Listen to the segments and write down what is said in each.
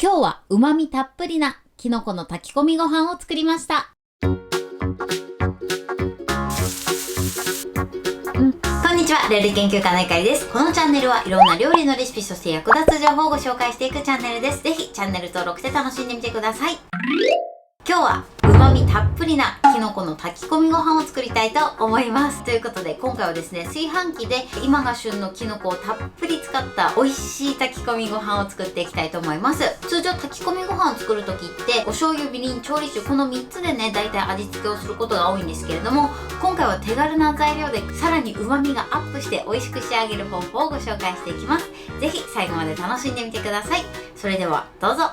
今日は旨味たっぷりなキノコの炊き込みご飯を作りました。こんにちは、料理研究家のゆかりです。このチャンネルはいろんな料理のレシピ、そして役立つ情報をご紹介していくチャンネルです。ぜひチャンネル登録して楽しんでみてください。今日は旨味たっぷりなキノコの炊き込みご飯を作りたいと思います。ということで今回はですね、炊飯器で今が旬のキノコをたっぷり使った美味しい炊き込みご飯を作っていきたいと思います。通常炊き込みご飯を作る時ってお醤油、みりん、調理酒、この3つでね大体味付けをすることが多いんですけれども、今回は手軽な材料でさらに旨味がアップして美味しく仕上げる方法をご紹介していきます。ぜひ最後まで楽しんでみてください。それではどうぞ。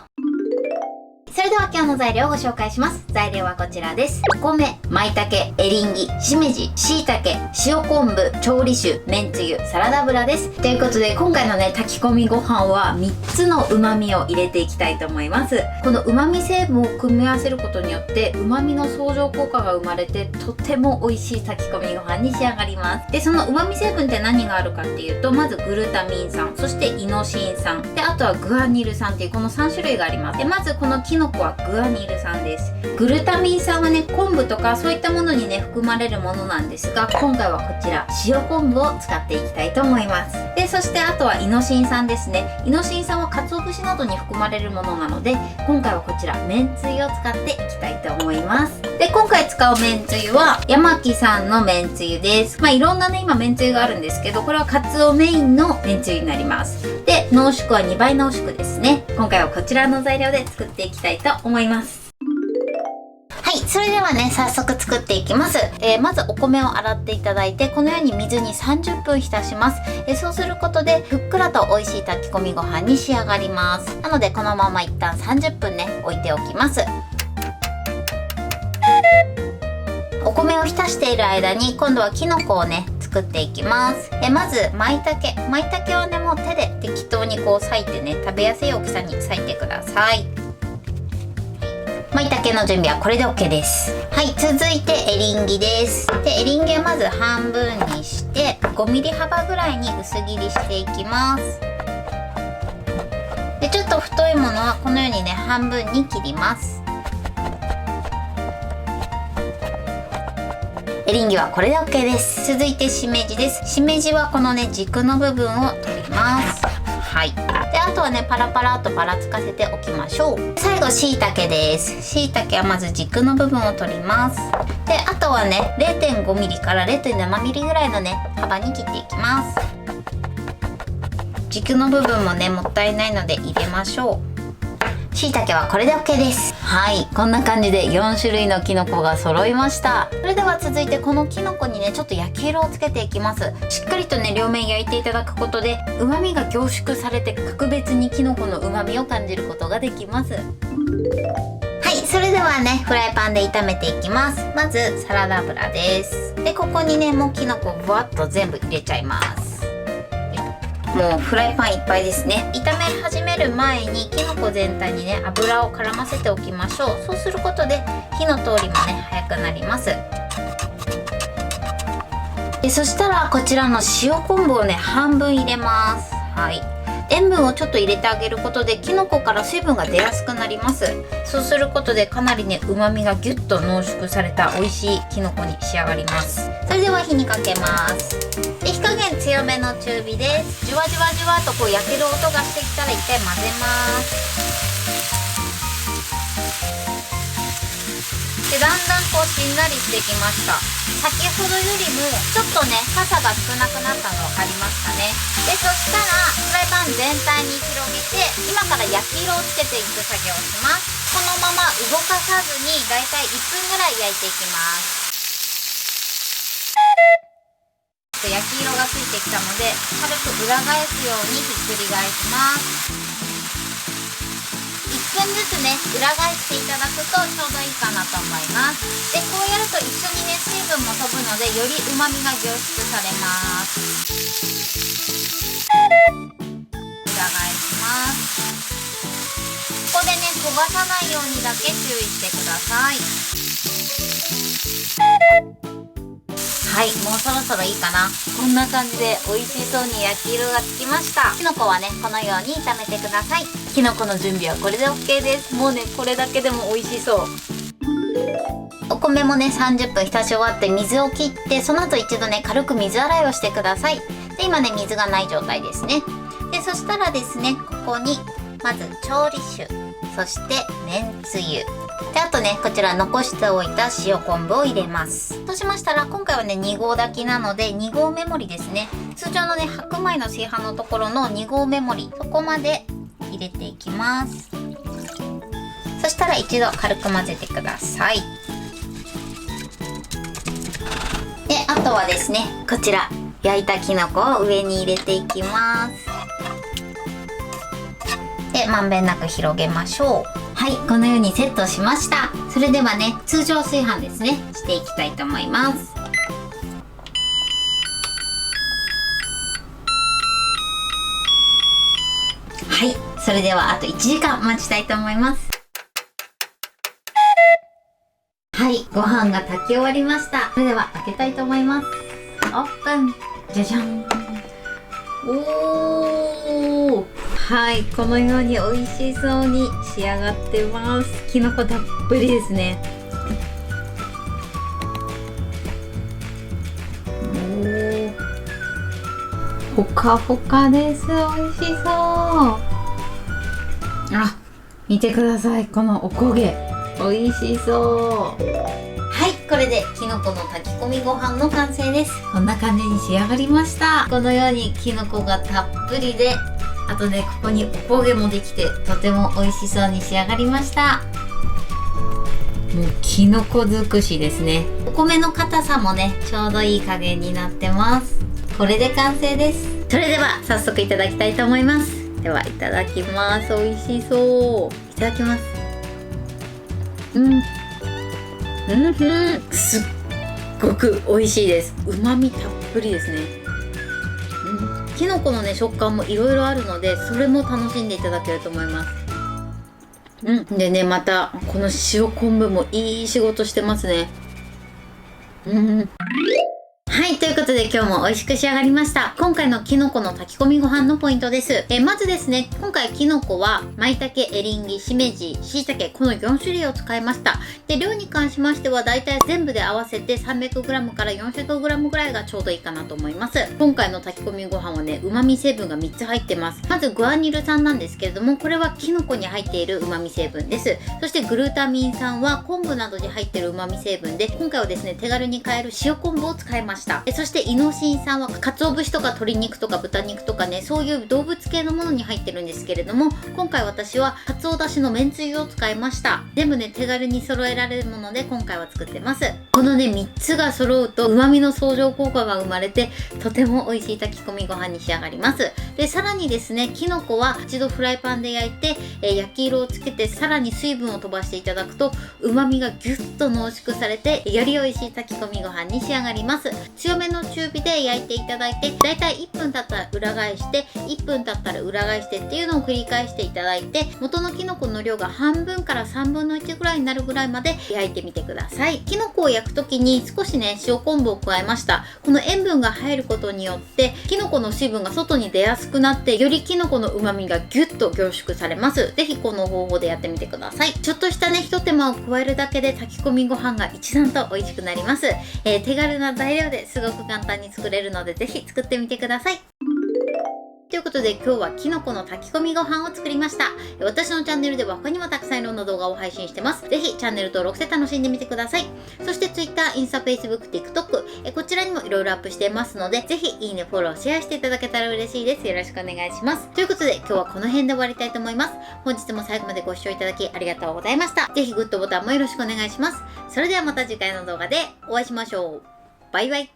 それでは今日の材料をご紹介します。材料はこちらです。お米、舞茸、エリンギ、しめじ、しいたけ、塩昆布、調理酒、めんつゆ、サラダ油です。ということで今回のね炊き込みご飯は3つの旨味を入れていきたいと思います。この旨味成分を組み合わせることによって旨味の相乗効果が生まれてとても美味しい炊き込みご飯に仕上がります。でその旨味成分って何があるかっていうと、まずグルタミン酸、そしてイノシン酸で、あとはグアニル酸っていうこの3種類があります。でまずこのキノコはグアニル酸です。グルタミン酸はね昆布とかそういったものにね含まれるものなんですが、今回はこちら塩昆布を使っていきたいと思います。でそしてあとはイノシン酸ですね。イノシン酸は鰹節などに含まれるものなので、今回はこちらめんつゆを使っていきたいと思います。で今回使うめんつゆは山木さんのめんつゆです。いろんなね今めんつゆがあるんですけど、これはカツオメインのめんつゆになります。で濃縮は2倍濃縮ですね。今回はこちらの材料で作っていきたいと思います。はい、それではね早速作っていきます。まずお米を洗っていただいて、このように水に30分浸します。そうすることでふっくらと美味しい炊き込みご飯に仕上がります。なのでこのまま一旦30分ね置いておきます。お米を浸している間に今度はきのこをね作っていきます。まず舞茸はねもう手で適当にこう裂いてね食べやすい大きさに裂いてください。舞茸の準備はこれで OK です。はい、続いてエリンギです。でエリンギはまず半分にして5ミリ幅ぐらいに薄切りしていきます。でちょっと太いものはこのようにね半分に切ります。エリンギはこれで OK です。続いてしめじです。しめじはこのね軸の部分を取ります。はい。であとはねパラパラとばらつかせておきましょう。最後しいたけです。しいたけはまず軸の部分を取ります。であとはね 0.5mm から 0.7mm ぐらいのね幅に切っていきます。軸の部分もねもったいないので入れましょう。しいたけはこれで OK です。はい、こんな感じで4種類のキノコが揃いました。それでは続いてこのキノコにねちょっと焼き色をつけていきます。しっかりとね両面焼いていただくことで旨味が凝縮されて格別にキノコの旨味を感じることができます。はい、それではねフライパンで炒めていきます。まずサラダ油です。でここにねもうキノコをぶわっと全部入れちゃいます。もうフライパンいっぱいですね。炒め始める前にキノコ全体にね油を絡ませておきましょう。そうすることで火の通りもね早くなります。そしたらこちらの塩昆布をね半分入れます。はい、塩分をちょっと入れてあげることでキノコから水分が出やすくなります。そうすることでかなりね旨味がギュッと濃縮された美味しいキノコに仕上がります。それでは火にかけます。で火加減強めの中火です。じわじわじわとこう焼ける音がしてきたら一回混ぜます。でだんだんこうしんなりしてきました。先ほどよりもちょっとねかさが少なくなったの分かりますかね。でそしたらフライパン全体に広げて今から焼き色をつけていく作業をします。このまま動かさずにだいたい1分ぐらい焼いていきます。焼き色がついてきたので軽く裏返すようにひっくり返します。1分ずつね裏返していただくとちょうどいいかなと思います。でこうやると一緒にね水分も飛ぶのでより旨味が凝縮されます。裏返します。ここでね焦がさないようにだけ注意してください。ははい、もうそろそろいいかな。こんな感じで美味しそうに焼き色がつきました。きのこはね、このように炒めてください。きのこの準備はこれで OK です。もうね、これだけでも美味しそう。お米もね、30分浸し終わって水を切って、その後一度ね、軽く水洗いをしてください。で、今ね、水がない状態ですね。で、そしたらですね、ここにまず調理酒、そしてめんつゆで、あとね、こちら残しておいた塩昆布を入れます。そうしましたら、今回はね、2合炊きなので2合目盛りですね。通常のね、白米の炊飯のところの2合目盛り、そこまで入れていきます。そしたら一度軽く混ぜてください。で、あとはですね、こちら焼いたきのこを上に入れていきます。で、まんべんなく広げましょう。はい、このようにセットしました。それではね、通常炊飯ですね、していきたいと思います。はい、それではあと1時間待ちたいと思います。はい、ご飯が炊き終わりました。それでは開けたいと思います。オープン。じゃじゃん。おー、はい、このように美味しそうに仕上がってます。きのこたっぷりですね。おー、ほかほかです。美味しそう。あ、見てください、このおこげ美味しそう。はい、これできのこの炊き込みご飯の完成です。こんな感じに仕上がりました。このようにきのこがたっぷりで、あとね、ここにおこげもできて、とても美味しそうに仕上がりました。もうきのこ尽くしですね。お米の硬さもね、ちょうどいい加減になってます。これで完成です。それでは早速いただきたいと思います。では、いただきます。美味しそう。いただきます。すっごく美味しいです。旨味たっぷりですね。きのこのね、食感もいろいろあるので、それも楽しんでいただけると思います。でね、またこの塩昆布もいい仕事してますね。はい、ということで今日も美味しく仕上がりました。今回のきのこの炊き込みご飯のポイントです。まずですね、今回きのこは舞茸、エリンギ、しめじ、しいたけ、この4種類を使いました。で、量に関しましてはだいたい全部で合わせて 300g から 400g ぐらいがちょうどいいかなと思います。今回の炊き込みご飯はね、旨味成分が3つ入ってます。まずグアニル酸なんですけれども、これはきのこに入っている旨味成分です。そしてグルタミン酸は昆布などに入っている旨味成分で、今回はですね、手軽に買える塩昆布を使いました。そしてイノシン酸は鰹節とか鶏肉とか豚肉とかね、そういう動物系のものに入ってるんですけれども、今回私は鰹だしのめんつゆを使いました。全部ね、手軽に揃えられるもので今回は作ってます。このね、3つが揃うと旨味の相乗効果が生まれて、とても美味しい炊き込みご飯に仕上がります。で、さらにですね、きのこは一度フライパンで焼いて、焼き色をつけて、さらに水分を飛ばしていただくと旨味がギュッと濃縮されて、より美味しい炊き込みご飯に仕上がります。強めの中火で焼いていただいて、だいたい1分経ったら裏返して、1分経ったら裏返してっていうのを繰り返していただいて、元のきのこの量が半分から3分の1ぐらいになるぐらいまで焼いてみてください。きのこを焼くときに少しね、塩昆布を加えました。この塩分が入ることによってきのこの水分が外に出やすくなって、よりきのこの旨味がギュッと凝縮されます。ぜひこの方法でやってみてください。ちょっとしたね、一手間を加えるだけで炊き込みご飯が一段と美味しくなります。手軽な材料ですごく簡単に作れるので、ぜひ作ってみてください。ということで今日はきのこの炊き込みご飯を作りました。私のチャンネルでは他にもたくさんいろんな動画を配信してます。ぜひチャンネル登録して楽しんでみてください。そして Twitter、インスタ、Facebook、TikTok、こちらにもいろいろアップしてますので、ぜひいいね、フォロー、シェアしていただけたら嬉しいです。よろしくお願いします。ということで今日はこの辺で終わりたいと思います。本日も最後までご視聴いただきありがとうございました。ぜひグッドボタンもよろしくお願いします。それではまた次回の動画でお会いしましょう。バイバイ。